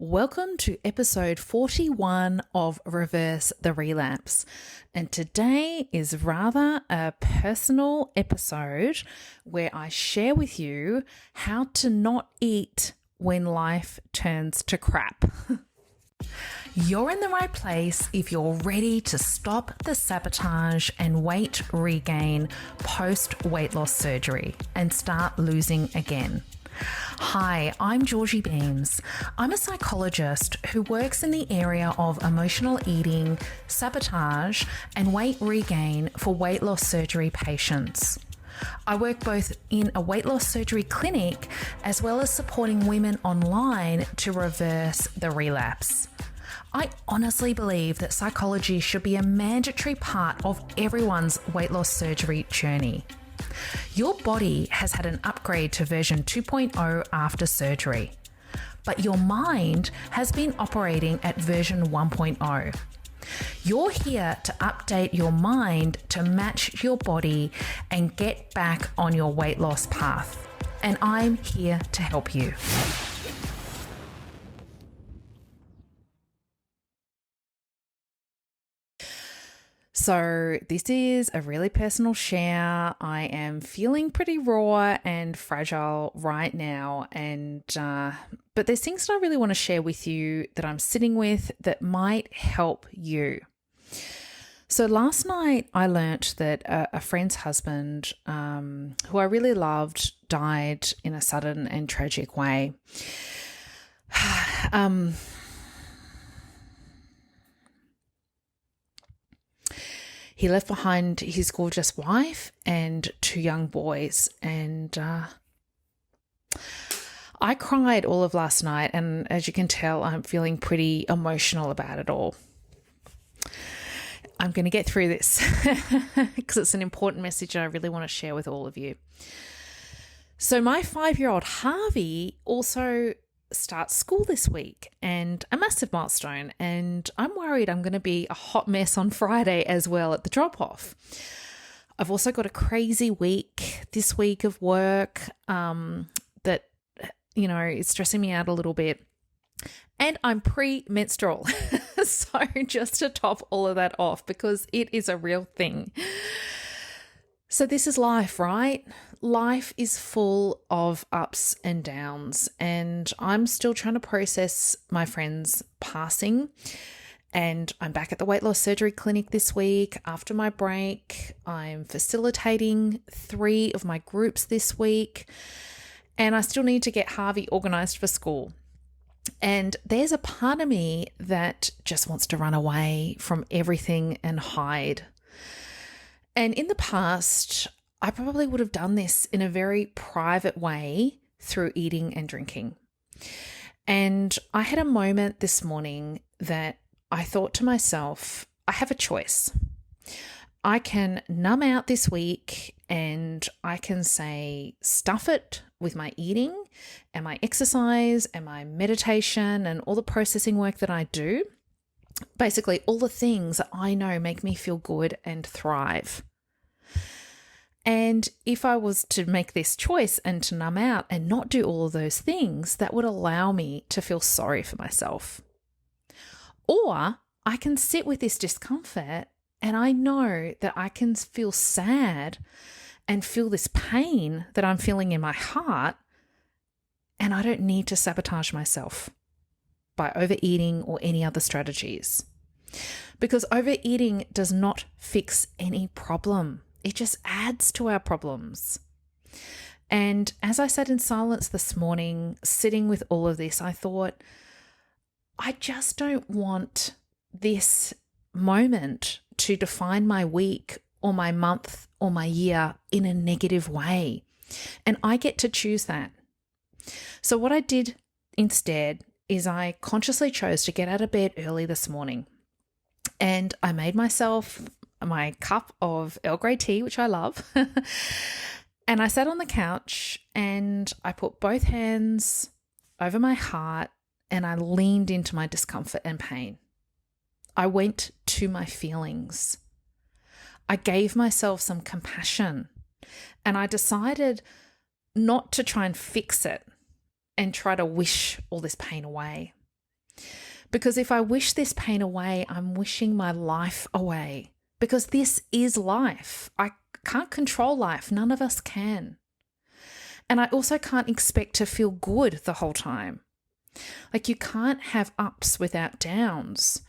Welcome to episode 41 of Reverse the Relapse. And today is rather a personal episode where I share with you how to not eat when life turns to crap. You're in the right place if you're ready to stop the sabotage and weight regain post weight loss surgery and start losing again. Hi, I'm Georgie Beams. I'm a psychologist who works in the area of emotional eating, sabotage, and weight regain for weight loss surgery patients. I work both in a weight loss surgery clinic as well as supporting women online to reverse the relapse. I honestly believe that psychology should be a mandatory part of everyone's weight loss surgery journey. Your body has had an upgrade to version 2.0 after surgery, but your mind has been operating at version 1.0. You're here to update your mind to match your body and get back on your weight loss path, and I'm here to help you. So this is a really personal share. I am feeling pretty raw and fragile right now, and but there's things that I really want to share with you that I'm sitting with that might help you. So last night I learnt that a friend's husband, who I really loved, died in a sudden and tragic way. He left behind his gorgeous wife and 2 young boys, and I cried all of last night, and as you can tell, I'm feeling pretty emotional about it all. I'm going to get through this because it's an important message I really want to share with all of you. So my 5-year-old Harvey also starts school this week, and a massive milestone, and I'm worried I'm going to be a hot mess on Friday as well at the drop-off. I've also got a crazy week this week of work that, is stressing me out a little bit, and I'm pre-menstrual. So just to top all of that off, because it is a real thing. So this is life, right? Life is full of ups and downs, and I'm still trying to process my friend's passing. And I'm back at the weight loss surgery clinic this week after my break. I'm facilitating 3 of my groups this week, and I still need to get Harvey organized for school. And there's a part of me that just wants to run away from everything and hide. And in the past, I probably would have done this in a very private way through eating and drinking. And I had a moment this morning that I thought to myself, I have a choice. I can numb out this week and I can say, stuff it with my eating and my exercise and my meditation and all the processing work that I do. Basically, all the things that I know make me feel good and thrive. And if I was to make this choice and to numb out and not do all of those things, that would allow me to feel sorry for myself. Or I can sit with this discomfort and I know that I can feel sad and feel this pain that I'm feeling in my heart, and I don't need to sabotage myself by overeating or any other strategies. Because overeating does not fix any problem. It just adds to our problems. And as I sat in silence this morning, sitting with all of this, I thought, I just don't want this moment to define my week or my month or my year in a negative way. And I get to choose that. So what I did instead is I consciously chose to get out of bed early this morning, and I made myself my cup of Earl Grey tea, which I love. And I sat on the couch and I put both hands over my heart and I leaned into my discomfort and pain. I went to my feelings. I gave myself some compassion, and I decided not to try and fix it and try to wish all this pain away. Because if I wish this pain away, I'm wishing my life away. Because this is life. I can't control life. None of us can. And I also can't expect to feel good the whole time. Like, you can't have ups without downs.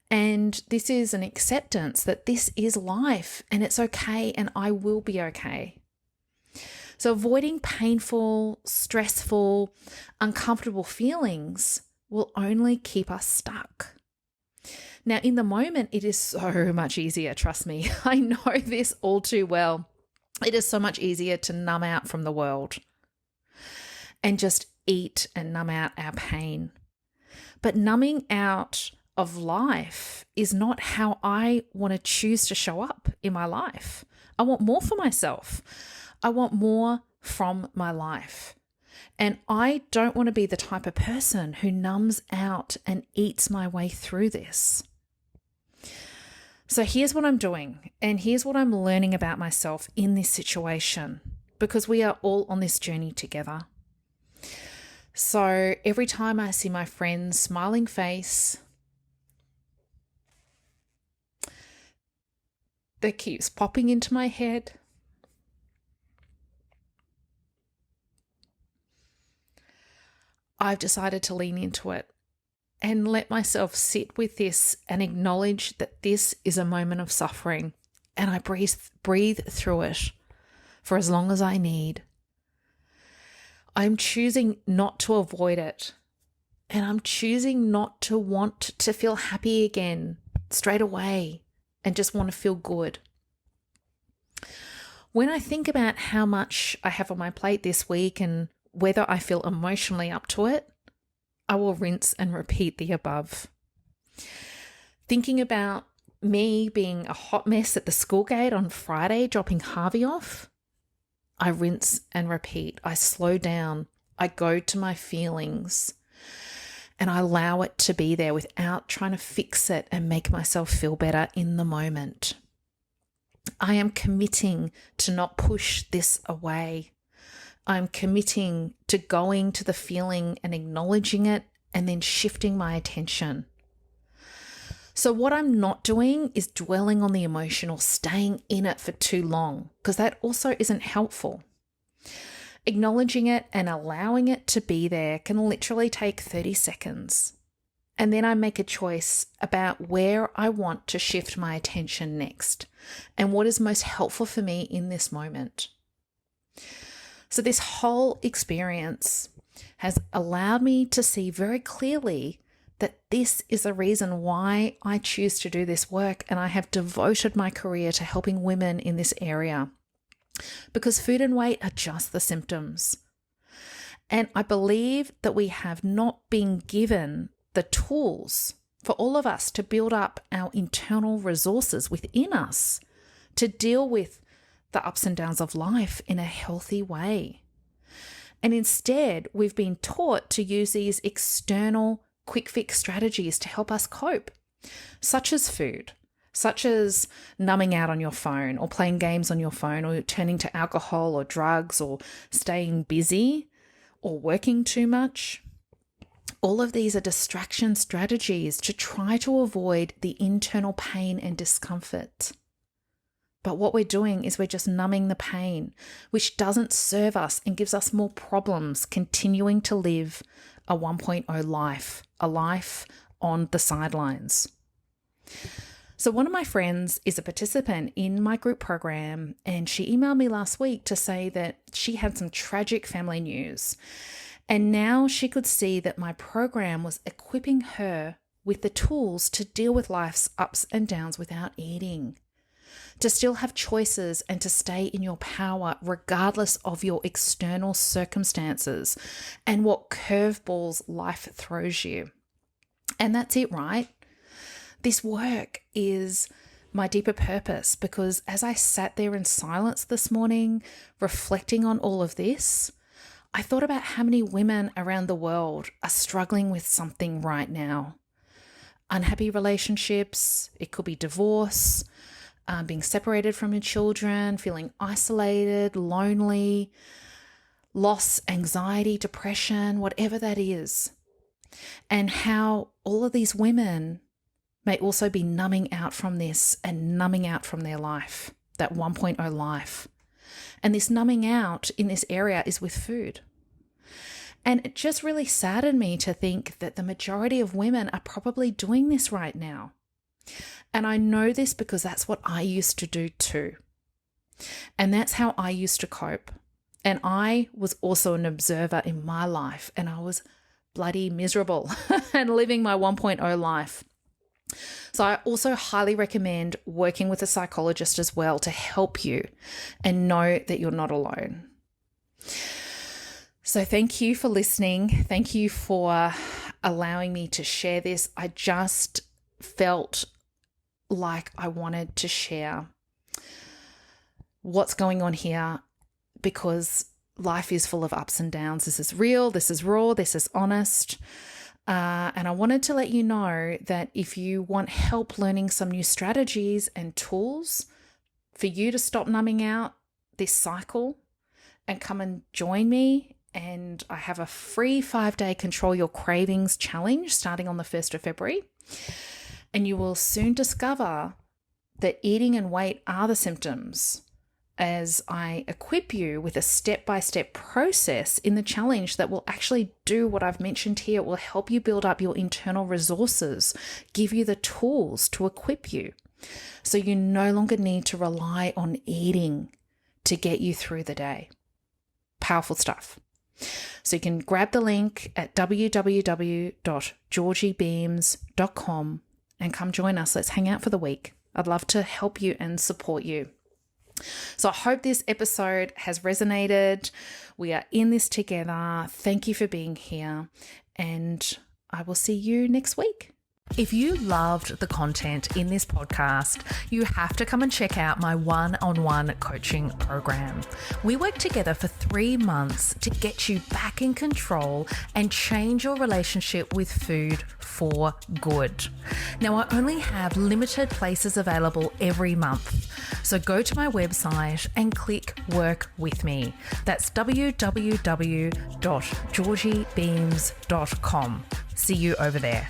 And this is an acceptance that this is life and it's okay and I will be okay. So avoiding painful, stressful, uncomfortable feelings will only keep us stuck. Now, in the moment, it is so much easier, trust me. I know this all too well. It is so much easier to numb out from the world and just eat and numb out our pain. But numbing out of life is not how I want to choose to show up in my life. I want more for myself. I want more from my life. And I don't want to be the type of person who numbs out and eats my way through this. So here's what I'm doing, and here's what I'm learning about myself in this situation, because we are all on this journey together. So every time I see my friend's smiling face that keeps popping into my head, I've decided to lean into it and let myself sit with this and acknowledge that this is a moment of suffering, and I breathe through it for as long as I need. I'm choosing not to avoid it, and I'm choosing not to want to feel happy again straight away and just want to feel good. When I think about how much I have on my plate this week and whether I feel emotionally up to it, I will rinse and repeat the above. Thinking about me being a hot mess at the school gate on Friday, dropping Harvey off, I rinse and repeat. I slow down. I go to my feelings and I allow it to be there without trying to fix it and make myself feel better in the moment. I am committing to not push this away. I'm committing to going to the feeling and acknowledging it and then shifting my attention. So what I'm not doing is dwelling on the emotion or staying in it for too long, because that also isn't helpful. Acknowledging it and allowing it to be there can literally take 30 seconds. And then I make a choice about where I want to shift my attention next and what is most helpful for me in this moment. So this whole experience has allowed me to see very clearly that this is the reason why I choose to do this work, and I have devoted my career to helping women in this area, because food and weight are just the symptoms. And I believe that we have not been given the tools for all of us to build up our internal resources within us to deal with the ups and downs of life in a healthy way. And instead, we've been taught to use these external quick fix strategies to help us cope, such as food, such as numbing out on your phone or playing games on your phone or turning to alcohol or drugs or staying busy or working too much. All of these are distraction strategies to try to avoid the internal pain and discomfort. But what we're doing is we're just numbing the pain, which doesn't serve us and gives us more problems, continuing to live a 1.0 life, a life on the sidelines. So one of my friends is a participant in my group program, and she emailed me last week to say that she had some tragic family news. And now she could see that my program was equipping her with the tools to deal with life's ups and downs without eating, to still have choices and to stay in your power regardless of your external circumstances and what curveballs life throws you. And that's it, right? This work is my deeper purpose, because as I sat there in silence this morning, reflecting on all of this, I thought about how many women around the world are struggling with something right now. Unhappy relationships, it could be divorce, being separated from your children, feeling isolated, lonely, loss, anxiety, depression, whatever that is. and how all of these women may also be numbing out from this and numbing out from their life, that 1.0 life. And this numbing out in this area is with food. And it just really saddened me to think that the majority of women are probably doing this right now. And I know this because that's what I used to do too. And that's how I used to cope. And I was also an observer in my life, and I was bloody miserable and living my 1.0 life. So I also highly recommend working with a psychologist as well to help you and know that you're not alone. So thank you for listening. Thank you for allowing me to share this. I just felt like I wanted to share what's going on here because life is full of ups and downs. This is real, this is raw, this is honest. And I wanted to let you know that if you want help learning some new strategies and tools for you to stop numbing out this cycle and come and join me, and I have a free 5-day Control Your Cravings challenge starting on the 1st of February. And you will soon discover that eating and weight are the symptoms, as I equip you with a step-by-step process in the challenge that will actually do what I've mentioned here. It will help you build up your internal resources, give you the tools to equip you, so you no longer need to rely on eating to get you through the day. Powerful stuff. So you can grab the link at www.georgiebeams.com and come join us. Let's hang out for the week. I'd love to help you and support you. So I hope this episode has resonated. We are in this together. Thank you for being here, and I will see you next week. If you loved the content in this podcast, you have to come and check out my one-on-one coaching program. We work together for 3 months to get you back in control and change your relationship with food for good. Now, I only have limited places available every month, so go to my website and click Work With Me. That's www.georgiebeams.com. See you over there.